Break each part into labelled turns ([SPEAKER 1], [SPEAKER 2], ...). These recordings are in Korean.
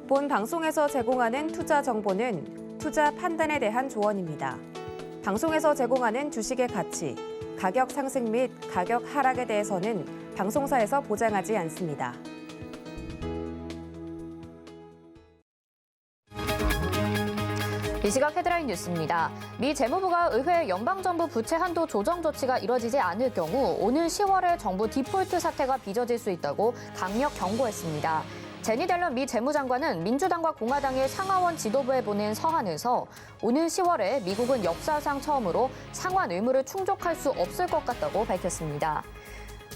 [SPEAKER 1] 본 방송에서 제공하는 투자 정보는 투자 판단에 대한 조언입니다. 방송에서 제공하는 주식의 가치, 가격 상승 및 가격 하락에 대해서는 방송사에서 보장하지 않습니다.
[SPEAKER 2] 이 시각 헤드라인 뉴스입니다. 미 재무부가 의회 연방정부 부채 한도 조정 조치가 이뤄지지 않을 경우 오는 10월에 정부 디폴트 사태가 빚어질 수 있다고 강력 경고했습니다. 제니 델런 미 재무장관은 민주당과 공화당의 상하원 지도부에 보낸 서한에서 오는 10월에 미국은 역사상 처음으로 상환 의무를 충족할 수 없을 것 같다고 밝혔습니다.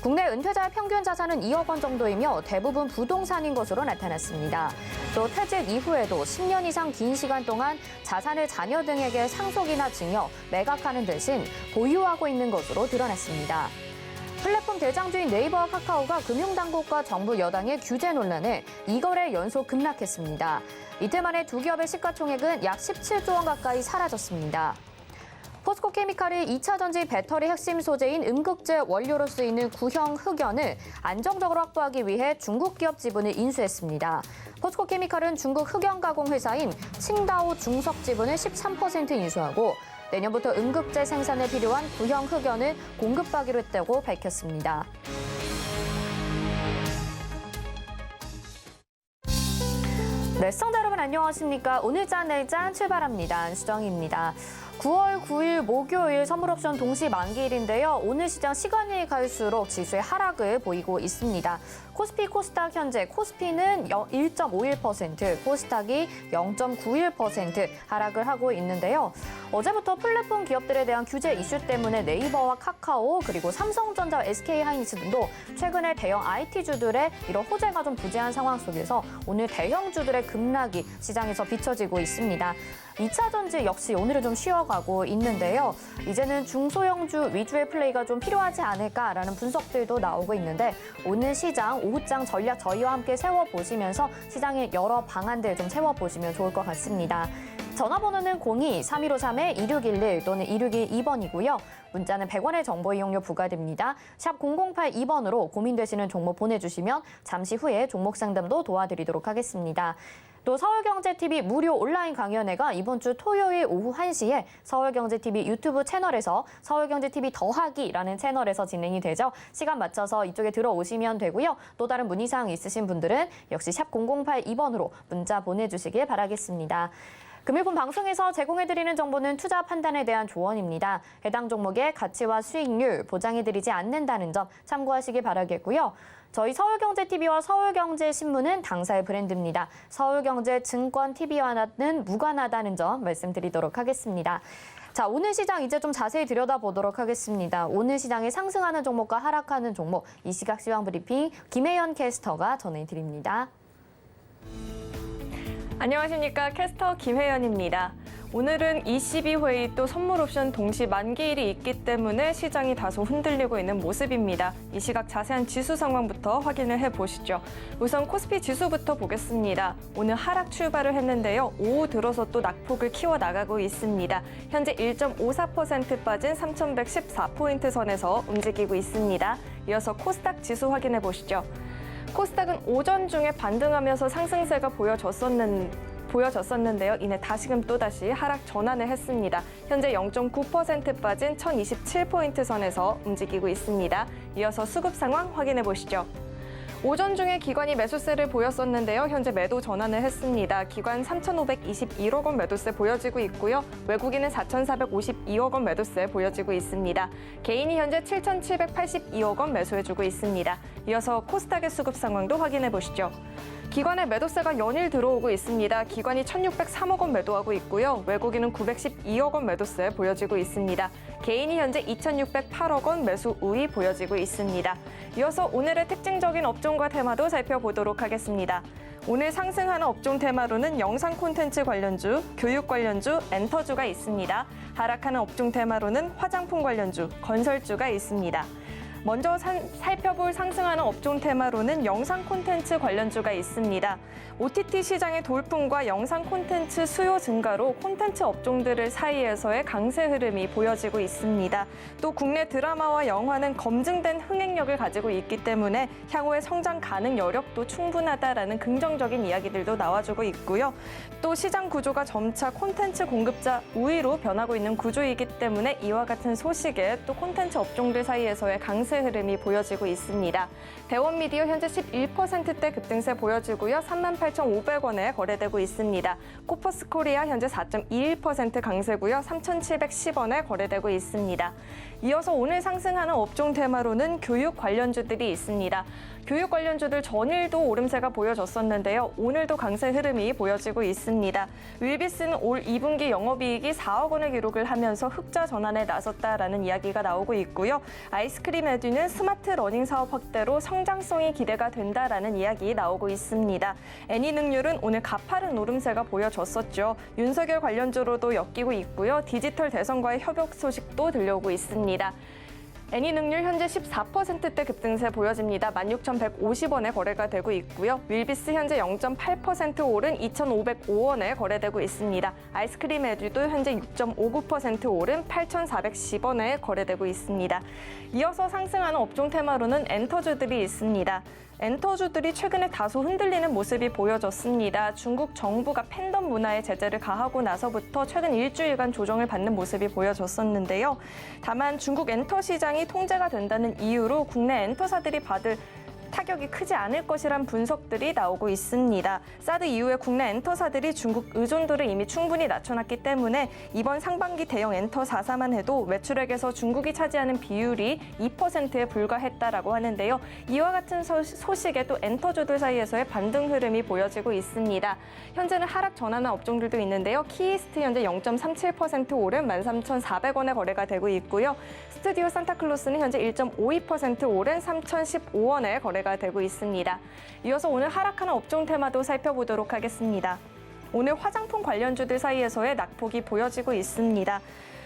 [SPEAKER 2] 국내 은퇴자의 평균 자산은 2억 원 정도이며 대부분 부동산인 것으로 나타났습니다. 또 퇴직 이후에도 10년 이상 긴 시간 동안 자산을 자녀 등에게 상속이나 증여, 매각하는 대신 보유하고 있는 것으로 드러났습니다. 플랫폼 대장주인 네이버와 카카오가 금융당국과 정부 여당의 규제 논란에 2거래 연속 급락했습니다. 이틀 만에 두 기업의 시가총액은 약 17조 원 가까이 사라졌습니다. 포스코 케미칼이 2차 전지 배터리 핵심 소재인 음극재 원료로 쓰이는 구형 흑연을 안정적으로 확보하기 위해 중국 기업 지분을 인수했습니다. 포스코 케미칼은 중국 흑연 가공 회사인 칭다오 중석 지분을 13% 인수하고 내년부터 음극재 생산에 필요한 구형 흑연을 공급하기로 했다고 밝혔습니다. 네, 시청자 여러분 안녕하십니까? 오늘자 내일자 출발합니다. 안수정입니다. 9월 9일 목요일 선물옵션 동시 만기일인데요. 오늘 시장 시간이 갈수록 지수의 하락을 보이고 있습니다. 코스피, 코스닥 현재 코스피는 1.51%, 코스닥이 0.91% 하락을 하고 있는데요. 어제부터 플랫폼 기업들에 대한 규제 이슈 때문에 네이버와 카카오 그리고 삼성전자, SK하이닉스 등도 최근에 대형 IT주들의 이런 호재가 좀 부재한 상황 속에서 오늘 대형주들의 급락이 시장에서 비춰지고 있습니다. 2차 전지 역시 오늘은 좀 쉬어가고 있는데요. 이제는 중소형주 위주의 플레이가 좀 필요하지 않을까라는 분석들도 나오고 있는데 오늘 시장 오후장 전략 저희와 함께 세워보시면서 시장의 여러 방안들 좀 세워보시면 좋을 것 같습니다. 전화번호는 02-3153-2611 또는 2612번이고요. 문자는 100원의 정보 이용료 부과됩니다. 샵 0082번으로 고민되시는 종목 보내주시면 잠시 후에 종목 상담도 도와드리도록 하겠습니다. 또 서울경제TV 무료 온라인 강연회가 이번 주 토요일 오후 1시에 서울경제TV 유튜브 채널에서 서울경제TV 더하기라는 채널에서 진행이 되죠. 시간 맞춰서 이쪽에 들어오시면 되고요. 또 다른 문의사항 있으신 분들은 역시 샵 0082번으로 문자 보내주시길 바라겠습니다. 금일본 방송에서 제공해드리는 정보는 투자 판단에 대한 조언입니다. 해당 종목의 가치와 수익률 보장해드리지 않는다는 점 참고하시기 바라겠고요. 저희 서울경제TV와 서울경제신문은 당사의 브랜드입니다. 서울경제증권TV와는 무관하다는 점 말씀드리도록 하겠습니다. 자, 오늘 시장 이제 좀 자세히 들여다보도록 하겠습니다. 오늘 시장에 상승하는 종목과 하락하는 종목, 이 시각 시황 브리핑 김혜연 캐스터가 전해드립니다.
[SPEAKER 3] 안녕하십니까. 캐스터 김혜연입니다. 오늘은 ECB 회의 또 선물옵션 동시 만기일이 있기 때문에 시장이 다소 흔들리고 있는 모습입니다. 이 시각 자세한 지수 상황부터 확인을 해보시죠. 우선 코스피 지수부터 보겠습니다. 오늘 하락 출발을 했는데요. 오후 들어서 또 낙폭을 키워나가고 있습니다. 현재 1.54% 빠진 3,114포인트 선에서 움직이고 있습니다. 이어서 코스닥 지수 확인해 보시죠. 코스닥은 오전 중에 반등하면서 상승세가 보여졌었는데요. 이내 다시금 또다시 하락 전환을 했습니다. 현재 0.9% 빠진 1,027포인트 선에서 움직이고 있습니다. 이어서 수급 상황 확인해 보시죠. 오전 중에 기관이 매수세를 보였었는데요. 현재 매도 전환을 했습니다. 기관 3,521억 원 매도세 보여지고 있고요. 외국인은 4,452억 원 매도세 보여지고 있습니다. 개인이 현재 7,782억 원 매수해주고 있습니다. 이어서 코스닥의 수급 상황도 확인해 보시죠. 기관의 매도세가 연일 들어오고 있습니다. 기관이 1,603억 원 매도하고 있고요. 외국인은 912억 원 매도세 보여지고 있습니다. 개인이 현재 2,608억 원 매수 우위 보여지고 있습니다. 이어서 오늘의 특징적인 업종과 테마도 살펴보도록 하겠습니다. 오늘 상승하는 업종 테마로는 영상 콘텐츠 관련주, 교육 관련주, 엔터주가 있습니다. 하락하는 업종 테마로는 화장품 관련주, 건설주가 있습니다. 먼저 살펴볼 상승하는 업종 테마로는 영상 콘텐츠 관련주가 있습니다. OTT 시장의 돌풍과 영상 콘텐츠 수요 증가로 콘텐츠 업종들 사이에서의 강세 흐름이 보여지고 있습니다. 또 국내 드라마와 영화는 검증된 흥행력을 가지고 있기 때문에 향후의 성장 가능 여력도 충분하다라는 긍정적인 이야기들도 나와주고 있고요. 또 시장 구조가 점차 콘텐츠 공급자 우위로 변하고 있는 구조이기 때문에 이와 같은 소식에 또 콘텐츠 업종들 사이에서의 강세 흐름이 보여지고 있습니다. 대원미디어 현재 11%대 급등세 보여지고요. 38,500원에 거래되고 있습니다. 코퍼스 코리아 현재 4.21% 강세고요. 3,710원에 거래되고 있습니다. 이어서 오늘 상승하는 업종 테마로는 교육 관련주들이 있습니다. 교육 관련주들 전일도 오름세가 보여졌었는데요. 오늘도 강세 흐름이 보여지고 있습니다. 윌비스는 올 2분기 영업이익이 4억 원을 기록을 하면서 흑자 전환에 나섰다라는 이야기가 나오고 있고요. 아이스크림 에듀는 스마트 러닝 사업 확대로 성장성이 기대가 된다라는 이야기 나오고 있습니다. 애니능률은 오늘 가파른 오름세가 보여졌었죠. 윤석열 관련주로도 엮이고 있고요. 디지털 대선과의 협력 소식도 들려오고 있습니다. 애니능률 현재 14%대 급등세 보여집니다. 16,150원에 거래가 되고 있고요. 윌비스 현재 0.8% 오른 2,505원에 거래되고 있습니다. 아이스크림 에듀도 현재 6.59% 오른 8,410원에 거래되고 있습니다. 이어서 상승하는 업종 테마로는 엔터주들이 있습니다. 엔터주들이 최근에 다소 흔들리는 모습이 보여졌습니다. 중국 정부가 팬덤 문화에 제재를 가하고 나서부터 최근 일주일간 조정을 받는 모습이 보여졌었는데요. 다만 중국 엔터 시장이 통제가 된다는 이유로 국내 엔터사들이 받을 타격이 크지 않을 것이란 분석들이 나오고 있습니다. 사드 이후에 국내 엔터사들이 중국 의존도를 이미 충분히 낮춰놨기 때문에 이번 상반기 대형 엔터 4사만 해도 매출액에서 중국이 차지하는 비율이 2%에 불과했다라고 하는데요. 이와 같은 소식에 또 엔터주들 사이에서의 반등 흐름이 보여지고 있습니다. 현재는 하락 전환한 업종들도 있는데요. 키이스트 현재 0.37% 오른 13,400원에 거래가 되고 있고요. 스튜디오 산타클로스는 현재 1.52% 오른 3,015원에 거래가 되고 있습니다. 이어서 오늘 하락하는 업종 테마도 살펴보도록 하겠습니다. 오늘 화장품 관련주들 사이에서의 낙폭이 보여지고 있습니다.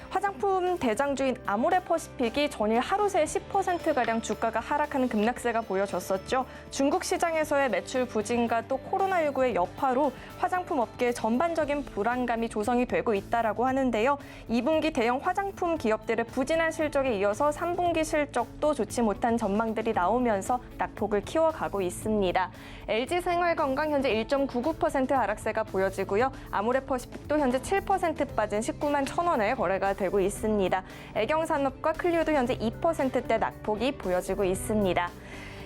[SPEAKER 3] 화장품 대장주인 아모레퍼시픽이 전일 하루 새 10%가량 주가가 하락하는 급락세가 보여졌었죠. 중국 시장에서의 매출 부진과 또 코로나19의 여파로 화장품 업계의 전반적인 불안감이 조성이 되고 있다라고 하는데요. 2분기 대형 화장품 기업들의 부진한 실적에 이어서 3분기 실적도 좋지 못한 전망들이 나오면서 낙폭을 키워가고 있습니다. LG생활건강 현재 1.99% 하락세가 보여지고요. 아모레퍼시픽도 현재 7% 빠진 19만 1,000원에 거래가 되고 있습니다. 애경산업과 클리오도 현재 2%대 낙폭이 보여지고 있습니다.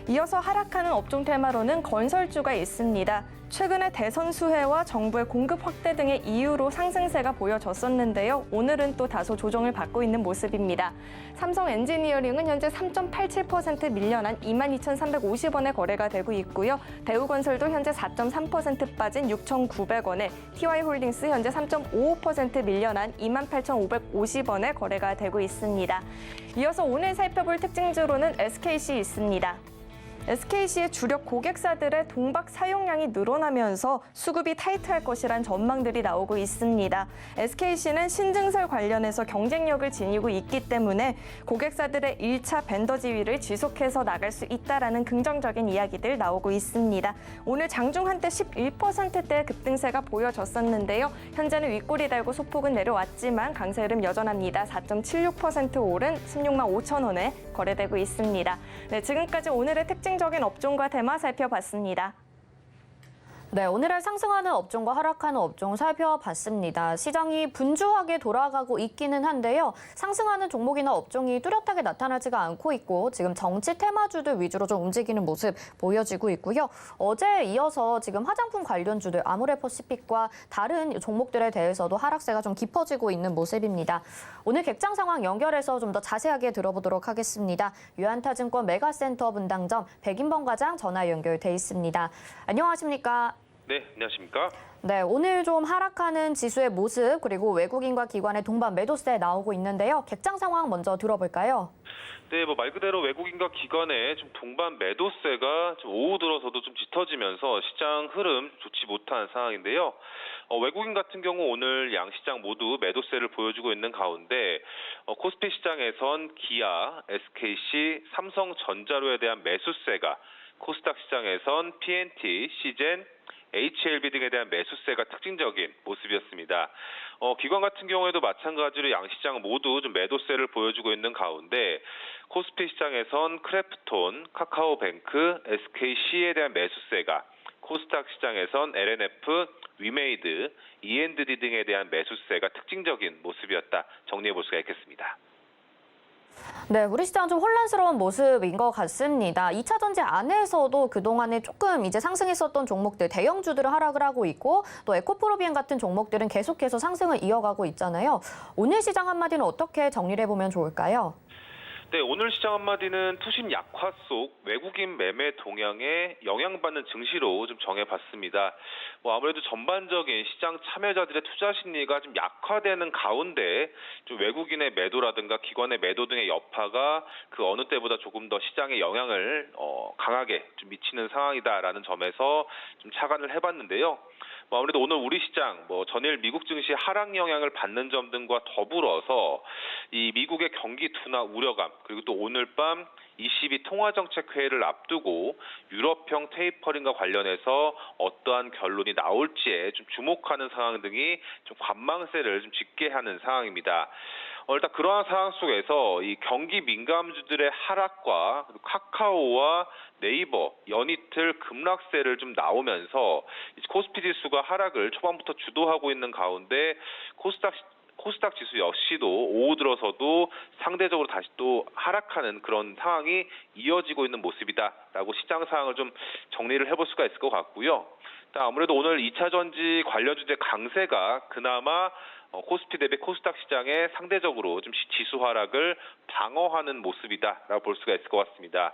[SPEAKER 3] 이어서 하락하는 업종 테마로는 건설주가 있습니다. 최근에 대선 수혜와 정부의 공급 확대 등의 이유로 상승세가 보여졌었는데요. 오늘은 또 다소 조정을 받고 있는 모습입니다. 삼성 엔지니어링은 현재 3.87% 밀려난 22,350원에 거래가 되고 있고요. 대우건설도 현재 4.3% 빠진 6,900원에 TY홀딩스 현재 3.55% 밀려난 28,550원에 거래가 되고 있습니다. 이어서 오늘 살펴볼 특징주로는 SKC 있습니다. SKC의 주력 고객사들의 동박 사용량이 늘어나면서 수급이 타이트할 것이란 전망들이 나오고 있습니다. SKC는 신증설 관련해서 경쟁력을 지니고 있기 때문에 고객사들의 1차 벤더 지위를 지속해서 나갈 수 있다라는 긍정적인 이야기들 나오고 있습니다. 오늘 장중 한때 11%대의 급등세가 보여졌었는데요. 현재는 윗골이 달고 소폭은 내려왔지만 강세 흐름 여전합니다. 4.76% 오른 16만 5천 원에 거래되고 있습니다. 네, 지금까지 오늘의 특징적인 업종과 테마 살펴봤습니다.
[SPEAKER 2] 네, 오늘의 상승하는 업종과 하락하는 업종 살펴봤습니다. 시장이 분주하게 돌아가고 있기는 한데요. 상승하는 종목이나 업종이 뚜렷하게 나타나지가 않고 있고 지금 정치 테마주들 위주로 좀 움직이는 모습 보여지고 있고요. 어제에 이어서 지금 화장품 관련주들 아모레퍼시픽과 다른 종목들에 대해서도 하락세가 좀 깊어지고 있는 모습입니다. 오늘 객장 상황 연결해서 좀 더 자세하게 들어보도록 하겠습니다. 유한타증권 메가센터 분당점 백인범 과장 전화 연결돼 있습니다. 안녕하십니까?
[SPEAKER 4] 네, 안녕하십니까?
[SPEAKER 2] 네, 오늘 좀 하락하는 지수의 모습 그리고 외국인과 기관의 동반 매도세 나오고 있는데요. 객장 상황 먼저 들어볼까요?
[SPEAKER 4] 네, 말 그대로 외국인과 기관의 좀 동반 매도세가 좀 오후 들어서도 좀 짙어지면서 시장 흐름 좋지 못한 상황인데요. 외국인 같은 경우 오늘 양시장 모두 매도세를 보여주고 있는 가운데 코스피 시장에선 기아, SKC, 삼성전자로에 대한 매수세가, 코스닥 시장에선 PNT, 시젠, HLB 등에 대한 매수세가 특징적인 모습이었습니다. 기관 같은 경우에도 마찬가지로 양시장 모두 좀 매도세를 보여주고 있는 가운데 코스피 시장에선 크래프톤, 카카오뱅크, SKC에 대한 매수세가, 코스닥 시장에선 LNF, 위메이드, E&D 등에 대한 매수세가 특징적인 모습이었다. 정리해 볼 수가 있겠습니다.
[SPEAKER 2] 네, 우리 시장 좀 혼란스러운 모습인 것 같습니다. 2차 전지 안에서도 그동안에 조금 이제 상승했었던 종목들, 대형주들은 하락을 하고 있고 또 에코프로비엔 같은 종목들은 계속해서 상승을 이어가고 있잖아요. 오늘 시장 한마디는 어떻게 정리를 해보면 좋을까요?
[SPEAKER 4] 네, 오늘 시장 한마디는 투심 약화 속 외국인 매매 동향에 영향받는 증시로 좀 정해봤습니다. 아무래도 전반적인 시장 참여자들의 투자 심리가 좀 약화되는 가운데 좀 외국인의 매도라든가 기관의 매도 등의 여파가 그 어느 때보다 조금 더 시장에 영향을 강하게 좀 미치는 상황이다라는 점에서 좀 착안을 해봤는데요. 아무래도 오늘 우리 시장, 전일 미국 증시 하락 영향을 받는 점 등과 더불어서 이 미국의 경기 둔화 우려감, 그리고 또 오늘 밤 ECB 통화정책회의를 앞두고 유럽형 테이퍼링과 관련해서 어떠한 결론이 나올지에 좀 주목하는 상황 등이 좀 관망세를 좀 짙게 하는 상황입니다. 일단 그러한 상황 속에서 이 경기 민감주들의 하락과 카카오와 네이버, 연이틀 급락세를 좀 나오면서 코스피 지수가 하락을 초반부터 주도하고 있는 가운데 코스닥 지수 역시도 오후 들어서도 상대적으로 다시 또 하락하는 그런 상황이 이어지고 있는 모습이다라고 시장 상황을 좀 정리를 해볼 수가 있을 것 같고요. 아무래도 오늘 2차 전지 관련주의 강세가 그나마 코스피 대비 코스닥 시장에 상대적으로 좀 지수 하락을 방어하는 모습이다라고 볼 수가 있을 것 같습니다.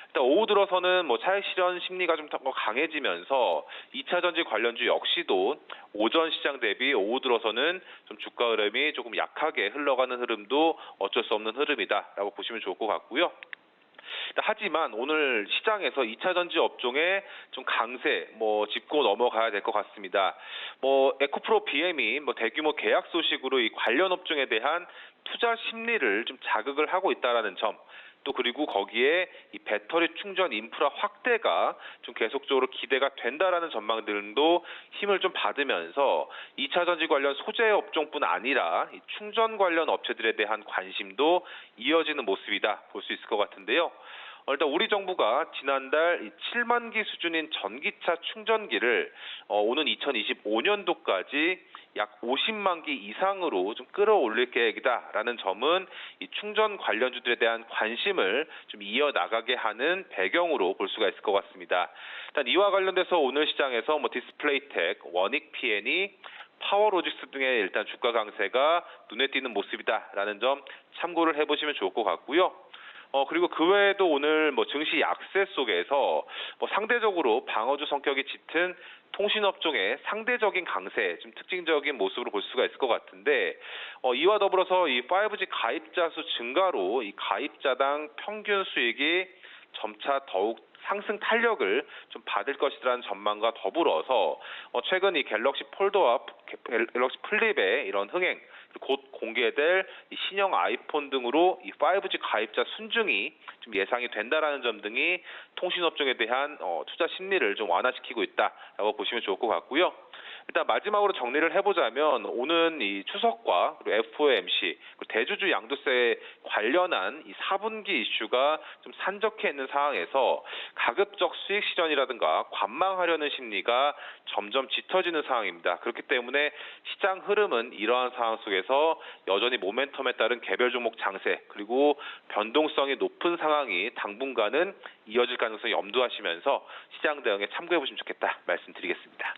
[SPEAKER 4] 일단 오후 들어서는 차익 실현 심리가 좀 더 강해지면서 2차 전지 관련주 역시도 오전 시장 대비 오후 들어서는 좀 주가 흐름이 조금 약하게 흘러가는 흐름도 어쩔 수 없는 흐름이다라고 보시면 좋을 것 같고요. 하지만 오늘 시장에서 2차 전지 업종에 좀 강세 짚고 넘어가야 될 것 같습니다. 에코프로 BM이 대규모 계약 소식으로 이 관련 업종에 대한 투자 심리를 좀 자극을 하고 있다라는 점, 또 그리고 거기에 이 배터리 충전 인프라 확대가 좀 계속적으로 기대가 된다라는 전망 등도 힘을 좀 받으면서 2차 전지 관련 소재 업종뿐 아니라 이 충전 관련 업체들에 대한 관심도 이어지는 모습이다 볼 수 있을 것 같은데요. 일단 우리 정부가 지난달 7만 기 수준인 전기차 충전기를 오는 2025년도까지 약 50만 기 이상으로 좀 끌어올릴 계획이다라는 점은 이 충전 관련주들에 대한 관심을 좀 이어나가게 하는 배경으로 볼 수가 있을 것 같습니다. 일단 이와 관련돼서 오늘 시장에서 디스플레이텍, 원익 P&E, 파워로직스 등의 일단 주가 강세가 눈에 띄는 모습이다라는 점 참고를 해보시면 좋을 것 같고요. 그리고 그 외에도 오늘 증시 약세 속에서 상대적으로 방어주 성격이 짙은 통신업종의 상대적인 강세, 좀 특징적인 모습으로 볼 수가 있을 것 같은데, 이와 더불어서 이 5G 가입자 수 증가로 이 가입자당 평균 수익이 점차 더욱 상승 탄력을 좀 받을 것이라는 전망과 더불어서 최근 이 갤럭시 폴더와 갤럭시 플립의 이런 흥행, 곧 공개될 이 신형 아이폰 등으로 이 5G 가입자 순증이 좀 예상이 된다라는 점 등이 통신업종에 대한 투자 심리를 좀 완화시키고 있다라고 보시면 좋을 것 같고요. 일단 마지막으로 정리를 해보자면 오는 이 추석과 그리고 FOMC, 대주주 양도세 관련한 이 4분기 이슈가 좀 산적해 있는 상황에서 가급적 수익 실현이라든가 관망하려는 심리가 점점 짙어지는 상황입니다. 그렇기 때문에 시장 흐름은 이러한 상황 속에서 여전히 모멘텀에 따른 개별 종목 장세, 그리고 변동성이 높은 상황이 당분간은 이어질 가능성을 염두하시면서 시장 대응에 참고해 보시면 좋겠다 말씀드리겠습니다.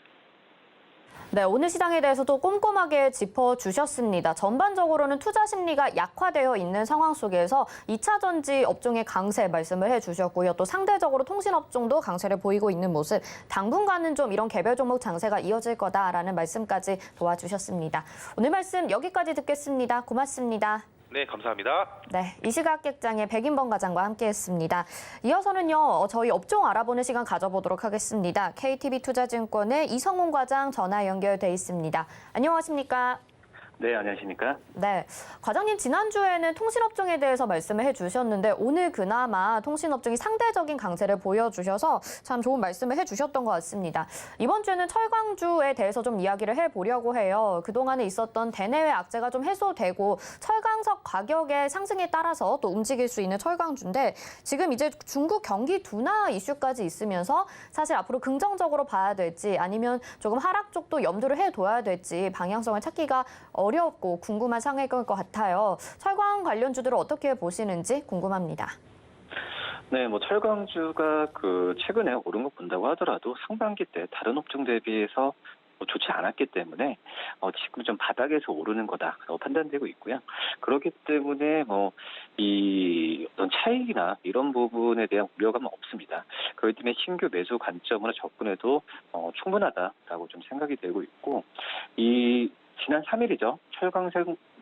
[SPEAKER 2] 네, 오늘 시장에 대해서도 꼼꼼하게 짚어주셨습니다. 전반적으로는 투자 심리가 약화되어 있는 상황 속에서 2차 전지 업종의 강세 말씀을 해주셨고요. 또 상대적으로 통신업종도 강세를 보이고 있는 모습, 당분간은 좀 이런 개별 종목 장세가 이어질 거다라는 말씀까지 도와주셨습니다. 오늘 말씀 여기까지 듣겠습니다. 고맙습니다.
[SPEAKER 4] 네, 감사합니다.
[SPEAKER 2] 네, 이 시각 객장의 백인범 과장과 함께했습니다. 이어서는요, 저희 업종 알아보는 시간 가져보도록 하겠습니다. KTB투자증권의 이성훈 과장 전화 연결돼 있습니다. 안녕하십니까?
[SPEAKER 5] 네, 안녕하십니까?
[SPEAKER 2] 네, 과장님 지난주에는 통신업종에 대해서 말씀을 해주셨는데 오늘 그나마 통신업종이 상대적인 강세를 보여주셔서 참 좋은 말씀을 해주셨던 것 같습니다. 이번 주에는 철강주에 대해서 좀 이야기를 해보려고 해요. 그동안에 있었던 대내외 악재가 좀 해소되고 철강석 가격의 상승에 따라서 또 움직일 수 있는 철강주인데 지금 이제 중국 경기 둔화 이슈까지 있으면서 사실 앞으로 긍정적으로 봐야 될지 아니면 조금 하락 쪽도 염두를 해둬야 될지 방향성을 찾기가 어렵고 궁금한 상황일 것 같아요. 철강 관련주들을 어떻게 보시는지 궁금합니다.
[SPEAKER 5] 네, 철강주가 최근에 오른 거 본다고 하더라도 상반기 때 다른 업종 대비해서 좋지 않았기 때문에 지금 좀 바닥에서 오르는 거다라고 판단되고 있고요. 그렇기 때문에 이 어떤 차익이나 이런 부분에 대한 우려감은 없습니다. 그렇기 때문에 신규 매수 관점으로 접근해도 충분하다라고 좀 생각이 되고 있고 지난 3일이죠.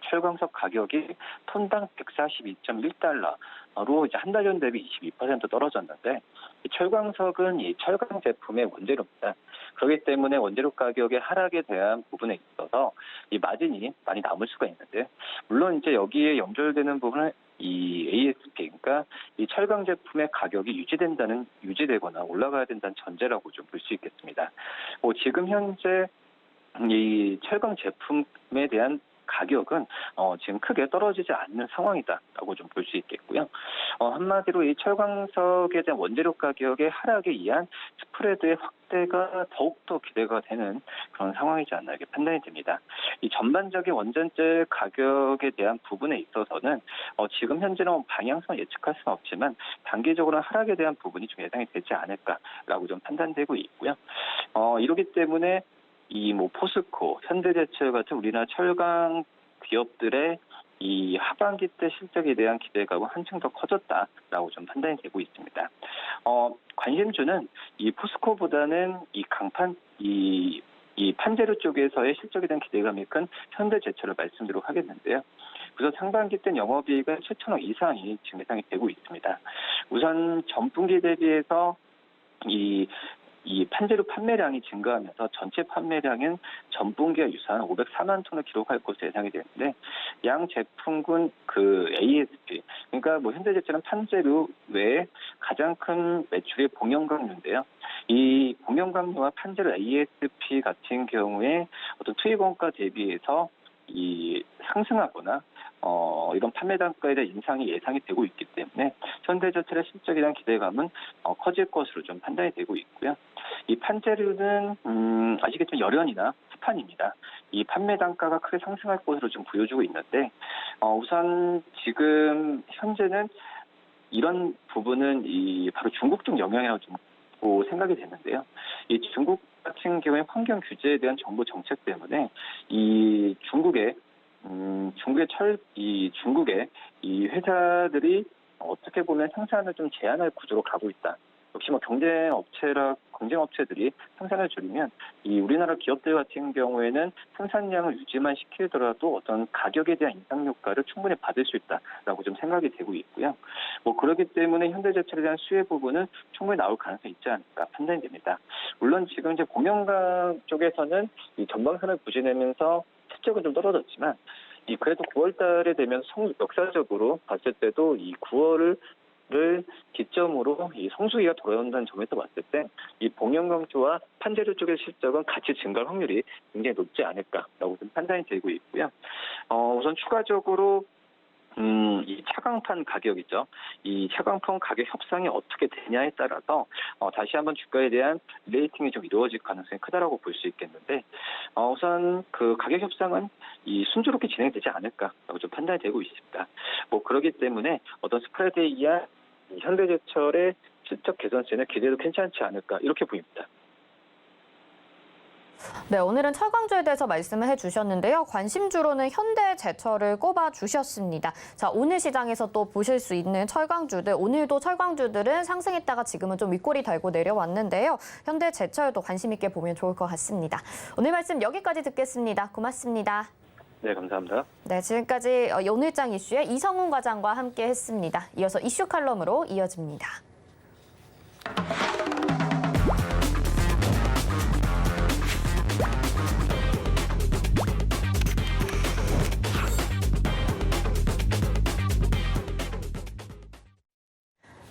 [SPEAKER 5] 철강석 가격이 톤당 142.1달러로 이제 한 달 전 대비 22% 떨어졌는데 이 철강석은 이 철강 제품의 원재료입니다. 그렇기 때문에 원재료 가격의 하락에 대한 부분에 있어서 이 마진이 많이 남을 수가 있는데 물론 이제 여기에 연결되는 부분은 이 ASP, 그러니까 이 철강 제품의 가격이 유지되거나 올라가야 된다는 전제라고 좀 볼 수 있겠습니다. 지금 현재 이 철강 제품에 대한 가격은 지금 크게 떨어지지 않는 상황이다라고 좀 볼 수 있겠고요. 한마디로 이 철강석에 대한 원재료 가격의 하락에 의한 스프레드의 확대가 더욱더 기대가 되는 그런 상황이지 않나 이렇게 판단이 됩니다. 이 전반적인 원전재 가격에 대한 부분에 있어서는 지금 현재는 방향성을 예측할 수는 없지만 단기적으로 하락에 대한 부분이 좀 예상이 되지 않을까라고 좀 판단되고 있고요. 이러기 때문에 포스코, 현대제철 같은 우리나라 철강 기업들의 이 하반기 때 실적에 대한 기대감은 한층 더 커졌다라고 좀 판단이 되고 있습니다. 관심주는 이 포스코보다는 이 강판, 이 판재료 쪽에서의 실적에 대한 기대감이 큰 현대제철을 말씀드리도록 하겠는데요. 그래서 상반기 때 영업이익은 7천억 이상이 지금 예상이 되고 있습니다. 우선 전분기 대비해서 이 판재료 판매량이 증가하면서 전체 판매량은 전분기와 유사한 504만 톤을 기록할 것으로 예상이 되는데 양 제품군 ASP, 그러니까 현대제철은 판재료 외에 가장 큰 매출이 봉연광류인데요. 이 봉연광류와 판재료 ASP 같은 경우에 어떤 투입 원가 대비해서 상승하거나 이런 판매 단가에 대한 인상이 예상이 되고 있기 때문에 현대제철의 실적에 대한 기대감은 커질 것으로 좀 판단이 되고 있고요. 이 판재료는 아시겠지만 열연이나 스판입니다. 이 판매 단가가 크게 상승할 것으로 좀 보여주고 있는데 우선 지금 현재는 이런 부분은 바로 중국 쪽 영향이라고 좀 생각이 되는데요. 이 중국 같은 경우에 환경 규제에 대한 정부 정책 때문에 중국의 이 회사들이 어떻게 보면 생산을 좀 제한할 구조로 가고 있다. 역시 경쟁 업체들이 생산을 줄이면 우리나라 기업들 같은 경우에는 생산량을 유지만 시키더라도 어떤 가격에 대한 인상 효과를 충분히 받을 수 있다라고 좀 생각이 되고 있고요. 그렇기 때문에 현대제철에 대한 수혜 부분은 충분히 나올 가능성이 있지 않을까 판단이 됩니다. 물론 지금 이제 공영강 쪽에서는 이 전방선을 부진하면서 실적은 좀 떨어졌지만 그래도 9월 달에 되면 역사적으로 봤을 때도 이 9월을 기점으로 이 성수기가 돌아온다는 점에서 봤을 때 이 봉연광주와 판재료 쪽의 실적은 같이 증가할 확률이 굉장히 높지 않을까라고 좀 판단이 되고 있고요. 우선 추가적으로 이 차광판 가격이죠. 이 차광판 가격 협상이 어떻게 되냐에 따라서 다시 한번 주가에 대한 레이팅이 좀 이루어질 가능성이 크다라고 볼 수 있겠는데 우선 가격 협상은 순조롭게 진행되지 않을까라고 좀 판단이 되고 있습니다. 그렇기 때문에 어떤 스프레드에 의한 현대제철의 실적 개선세는 기대도 괜찮지 않을까 이렇게 보입니다.
[SPEAKER 2] 네, 오늘은 철강주에 대해서 말씀을 해주셨는데요. 관심주로는 현대제철을 꼽아주셨습니다. 자, 오늘 시장에서 또 보실 수 있는 철강주들, 오늘도 철강주들은 상승했다가 지금은 좀 윗골이 달고 내려왔는데요. 현대제철도 관심 있게 보면 좋을 것 같습니다. 오늘 말씀 여기까지 듣겠습니다. 고맙습니다.
[SPEAKER 5] 네, 감사합니다.
[SPEAKER 2] 네, 지금까지 오늘장 이슈의 이성훈 과장과 함께했습니다. 이어서 이슈 칼럼으로 이어집니다.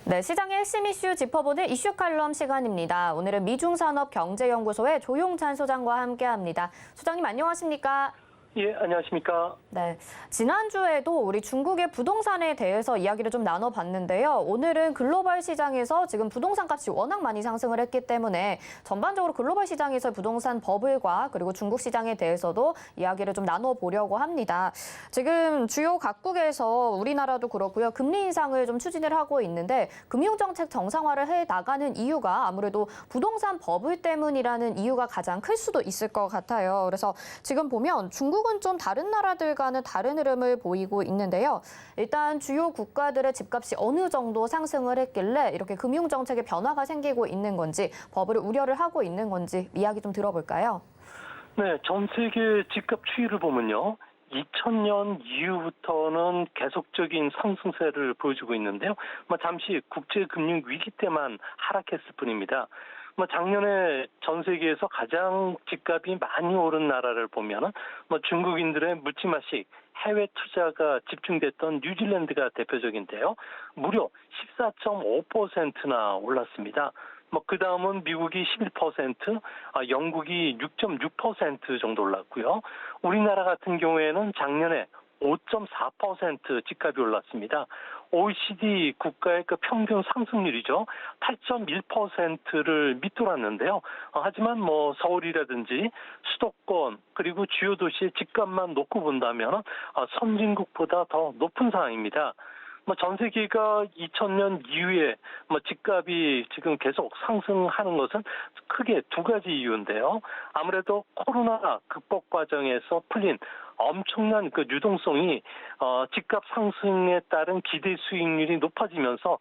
[SPEAKER 2] 네, 시장의 핵심 이슈 짚어보는 이슈 칼럼 시간입니다. 오늘은 미중산업경제연구소의 조용찬 소장과 함께합니다. 소장님 안녕하십니까?
[SPEAKER 6] 예, 안녕하십니까?
[SPEAKER 2] 네, 지난주에도 우리 중국의 부동산에 대해서 이야기를 좀 나눠봤는데요. 오늘은 글로벌 시장에서 지금 부동산 값이 워낙 많이 상승을 했기 때문에 전반적으로 글로벌 시장에서 부동산 버블과 그리고 중국 시장에 대해서도 이야기를 좀 나눠보려고 합니다. 지금 주요 각국에서 우리나라도 그렇고요. 금리 인상을 좀 추진을 하고 있는데 금융정책 정상화를 해 나가는 이유가 아무래도 부동산 버블 때문이라는 이유가 가장 클 수도 있을 것 같아요. 그래서 지금 보면 중국은 좀 다른 나라들과는 다른 흐름을 보이고 있는데요. 일단 주요 국가들의 집값이 어느 정도 상승을 했길래 이렇게 금융정책에 변화가 생기고 있는 건지 버블을 우려를 하고 있는 건지 이야기 좀 들어볼까요?
[SPEAKER 6] 네, 전 세계 집값 추이를 보면요. 2000년 이후부터는 계속적인 상승세를 보여주고 있는데요. 잠시 국제금융 위기 때만 하락했을 뿐입니다. 작년에 전 세계에서 가장 집값이 많이 오른 나라를 보면은 중국인들의 묻지마식 해외 투자가 집중됐던 뉴질랜드가 대표적인데요. 무려 14.5%나 올랐습니다. 그 다음은 미국이 11%, 영국이 6.6% 정도 올랐고요. 우리나라 같은 경우에는 작년에 5.4% 집값이 올랐습니다. OECD 국가의 그 평균 상승률이죠. 8.1%를 밑돌았는데요. 하지만 서울이라든지 수도권 그리고 주요 도시의 집값만 놓고 본다면 선진국보다 더 높은 상황입니다. 전 세계가 2000년 이후에 집값이 지금 계속 상승하는 것은 크게 두 가지 이유인데요. 아무래도 코로나 극복 과정에서 풀린 엄청난 그 유동성이 집값 상승에 따른 기대 수익률이 높아지면서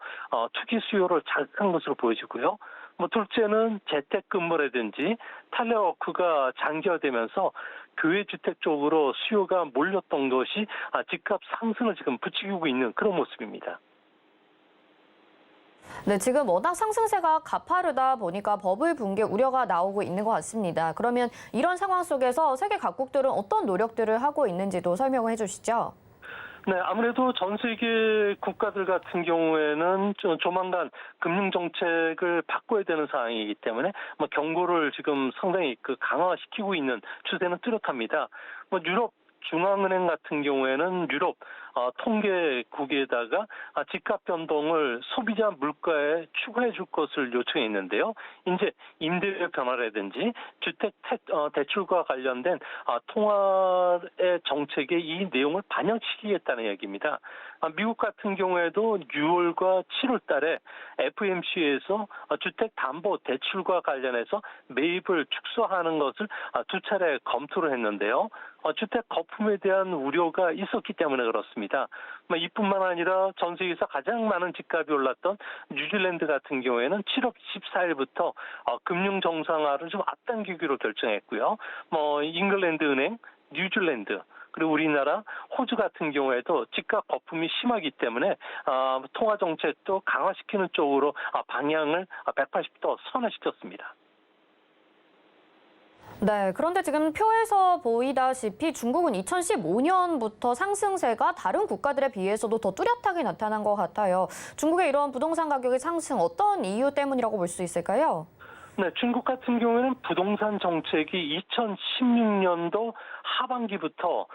[SPEAKER 6] 투기 수요를 자극한 것으로 보여지고요. 둘째는 재택근무라든지 텔레워크가 장기화되면서 교외주택 쪽으로 수요가 몰렸던 것이 집값 상승을 지금 부추기고 있는 그런 모습입니다.
[SPEAKER 2] 네, 지금 워낙 상승세가 가파르다 보니까 버블 붕괴 우려가 나오고 있는 것 같습니다. 그러면 이런 상황 속에서 세계 각국들은 어떤 노력들을 하고 있는지도 설명을 해주시죠.
[SPEAKER 6] 네, 아무래도 전 세계 국가들 같은 경우에는 조만간 금융정책을 바꿔야 되는 상황이기 때문에 경고를 지금 상당히 강화시키고 있는 추세는 뚜렷합니다. 유럽 중앙은행 같은 경우에는 유럽 통계국에다가 집값 변동을 소비자 물가에 추가해 줄 것을 요청했는데요. 이제 임대료 변화라든지 주택 대출과 관련된 통화의 정책에 이 내용을 반영시키겠다는 얘기입니다. 미국 같은 경우에도 6월과 7월 달에 FOMC에서 주택 담보 대출과 관련해서 매입을 축소하는 것을 두 차례 검토를 했는데요. 주택 거품에 대한 우려가 있었기 때문에 그렇습니다. 이뿐만 아니라 전 세계에서 가장 많은 집값이 올랐던 뉴질랜드 같은 경우에는 7월 14일부터 금융 정상화를 좀 앞당기기로 결정했고요. 잉글랜드 은행, 뉴질랜드 그리고 우리나라, 호주 같은 경우에도 집값 거품이 심하기 때문에 통화 정책도 강화시키는 쪽으로 방향을 180도 선회시켰습니다.
[SPEAKER 2] 네, 그런데 지금 표에서 보이다시피 중국은 2015년부터 상승세가 다른 국가들에 비해서도 더 뚜렷하게 나타난 것 같아요. 중국의 이런 부동산 가격의 상승 어떤 이유 때문이라고 볼 수 있을까요?
[SPEAKER 6] 네, 중국 같은 경우에는 부동산 정책이 2016년도 하반기부터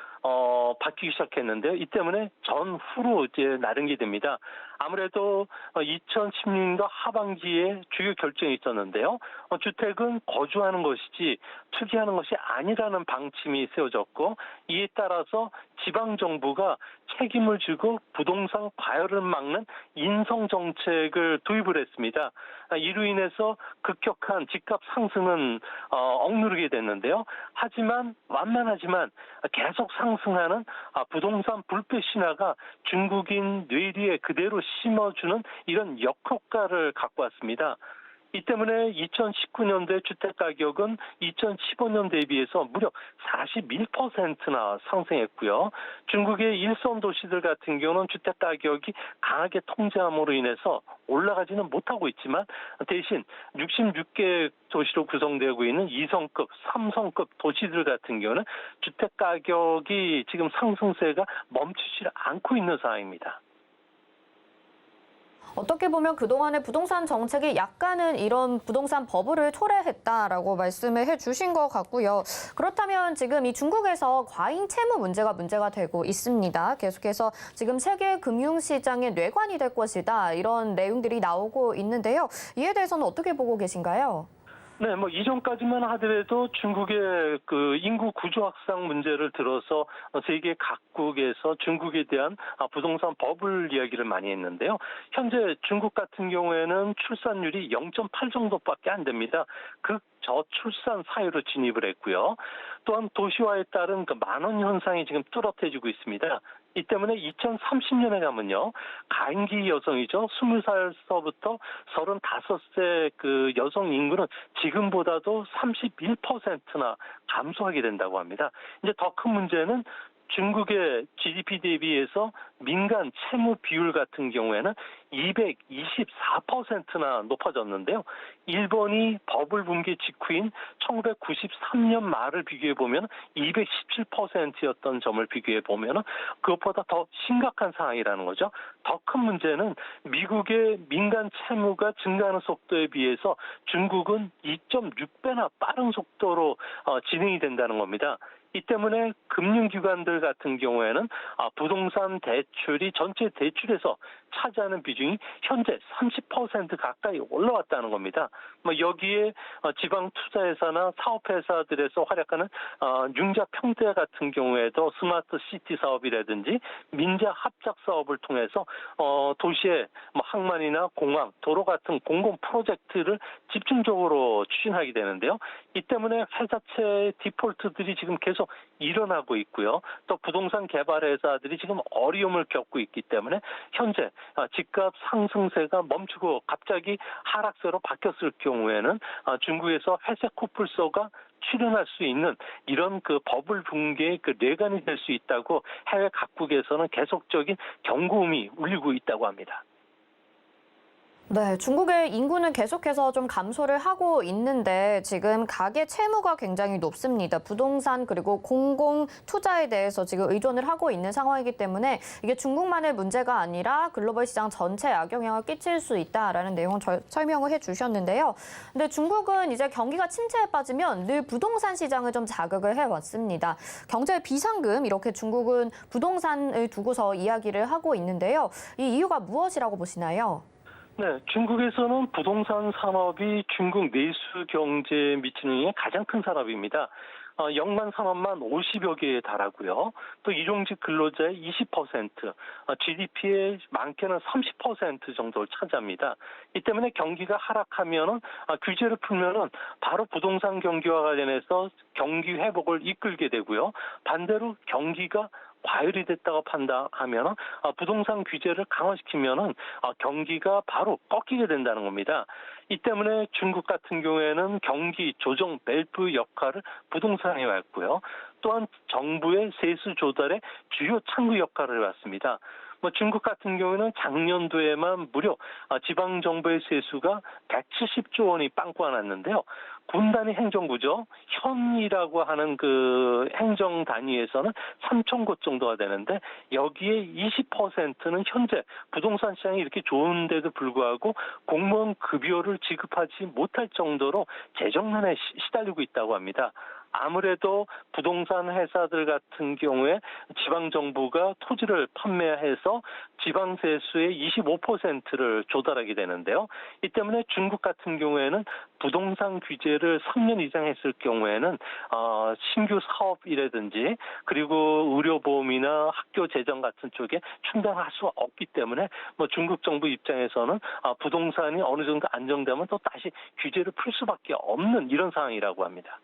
[SPEAKER 6] 바뀌기 시작했는데요. 이 때문에 전후로 이제 나른게 됩니다. 아무래도 2016년도 하반기에 주요 결정이 있었는데요. 주택은 거주하는 것이지 투기하는 것이 아니라는 방침이 세워졌고 이에 따라서 지방정부가 책임을 지고 부동산 과열을 막는 인성정책을 도입을 했습니다. 이로 인해서 급격한 집값 상승은 억누르게 됐는데요. 하지만 완만하지만 계속 상승하는 부동산 불패 신화가 중국인 뇌리에 그대로 심어주는 이런 역효과를 갖고 왔습니다. 이 때문에 2019년도에 주택 가격은 2015년 대비해서 무려 41%나 상승했고요. 중국의 일선 도시들 같은 경우는 주택 가격이 강하게 통제함으로 인해서 올라가지는 못하고 있지만 대신 66개 도시로 구성되고 있는 2성급, 3성급 도시들 같은 경우는 주택 가격이 지금 상승세가 멈추지 않고 있는 상황입니다.
[SPEAKER 2] 어떻게 보면 그동안의 부동산 정책이 약간은 이런 부동산 버블을 초래했다라고 말씀을 해주신 것 같고요. 그렇다면 지금 이 중국에서 과잉 채무 문제가 되고 있습니다. 계속해서 지금 세계 금융시장의 뇌관이 될 것이다 이런 내용들이 나오고 있는데요. 이에 대해서는 어떻게 보고 계신가요?
[SPEAKER 6] 네, 이전까지만 하더라도 중국의 그 인구 구조 확산 문제를 들어서 세계 각국에서 중국에 대한 부동산 버블 이야기를 많이 했는데요. 현재 중국 같은 경우에는 출산율이 0.8 정도밖에 안 됩니다. 저출산 사회로 진입을 했고요. 또한 도시화에 따른 그 만원 현상이 지금 뚜렷해지고 있습니다. 이 때문에 2030년에 가면요, 가임기 여성이죠. 20살서부터 35세 그 여성 인구는 지금보다도 31%나 감소하게 된다고 합니다. 이제 더 큰 문제는 중국의 GDP 대비해서 민간 채무 비율 같은 경우에는 224%나 높아졌는데요. 일본이 버블 붕괴 직후인 1993년 말을 비교해 보면 217%였던 점을 비교해 보면 그것보다 더 심각한 상황이라는 거죠. 더 큰 문제는 미국의 민간 채무가 증가하는 속도에 비해서 중국은 2.6배나 빠른 속도로 진행이 된다는 겁니다. 이 때문에 금융기관들 같은 경우에는 부동산 대출이 전체 대출에서 차지하는 비중이 현재 30% 가까이 올라왔다는 겁니다. 여기에 지방 투자회사나 사업회사들에서 활약하는 융자 평대 같은 경우에도 스마트 시티 사업이라든지 민자 합작 사업을 통해서 도시의 항만이나 공항, 도로 같은 공공 프로젝트를 집중적으로 추진하게 되는데요. 이 때문에 회사채 디폴트들이 지금 계속 일어나고 있고요. 또 부동산 개발 회사들이 지금 어려움을 겪고 있기 때문에 현재 집값 상승세가 멈추고 갑자기 하락세로 바뀌었을 경우에는 중국에서 회색 코뿔소가 출현할 수 있는 이런 그 버블 붕괴의 그 뇌관이 될 수 있다고 해외 각국에서는 계속적인 경고음이 울리고 있다고 합니다.
[SPEAKER 2] 네, 중국의 인구는 계속해서 좀 감소를 하고 있는데 지금 가계 채무가 굉장히 높습니다. 부동산 그리고 공공 투자에 대해서 지금 의존을 하고 있는 상황이기 때문에 이게 중국만의 문제가 아니라 글로벌 시장 전체에 악영향을 끼칠 수 있다라는 내용을 설명을 해주셨는데요. 근데 중국은 이제 경기가 침체에 빠지면 늘 부동산 시장을 좀 자극을 해왔습니다. 경제 비상금 이렇게 중국은 부동산을 두고서 이야기를 하고 있는데요. 이 이유가 무엇이라고 보시나요?
[SPEAKER 6] 네, 중국에서는 부동산 산업이 중국 내수 경제에 미치는 영향이 가장 큰 산업입니다. 영만 산업만 50여 개에 달하고요. 또 일용직 근로자의 20%, GDP의 많게는 30% 정도를 차지합니다. 이 때문에 경기가 하락하면은 규제를 풀면은 바로 부동산 경기와 관련해서 경기 회복을 이끌게 되고요. 반대로 경기가 과열이 됐다고 판단하면 부동산 규제를 강화시키면은 경기가 바로 꺾이게 된다는 겁니다. 이 때문에 중국 같은 경우에는 경기 조정 밸브 역할을 부동산에 해왔고요. 또한 정부의 세수 조달의 주요 창구 역할을 해왔습니다. 중국 같은 경우는 작년도에만 무려 지방정부의 세수가 170조 원이 빵꾸가 났는데요. 군 단위 행정부죠. 현이라고 하는 그 행정 단위에서는 3천 곳 정도가 되는데 여기에 20%는 현재 부동산 시장이 이렇게 좋은데도 불구하고 공무원 급여를 지급하지 못할 정도로 재정난에 시달리고 있다고 합니다. 아무래도 부동산 회사들 같은 경우에 지방정부가 토지를 판매해서 지방세수의 25%를 조달하게 되는데요. 이 때문에 중국 같은 경우에는 부동산 규제를 3년 이상 했을 경우에는 신규 사업이라든지 그리고 의료보험이나 학교 재정 같은 쪽에 충당할 수 없기 때문에 중국 정부 입장에서는 부동산이 어느 정도 안정되면 또 다시 규제를 풀 수밖에 없는 이런 상황이라고 합니다.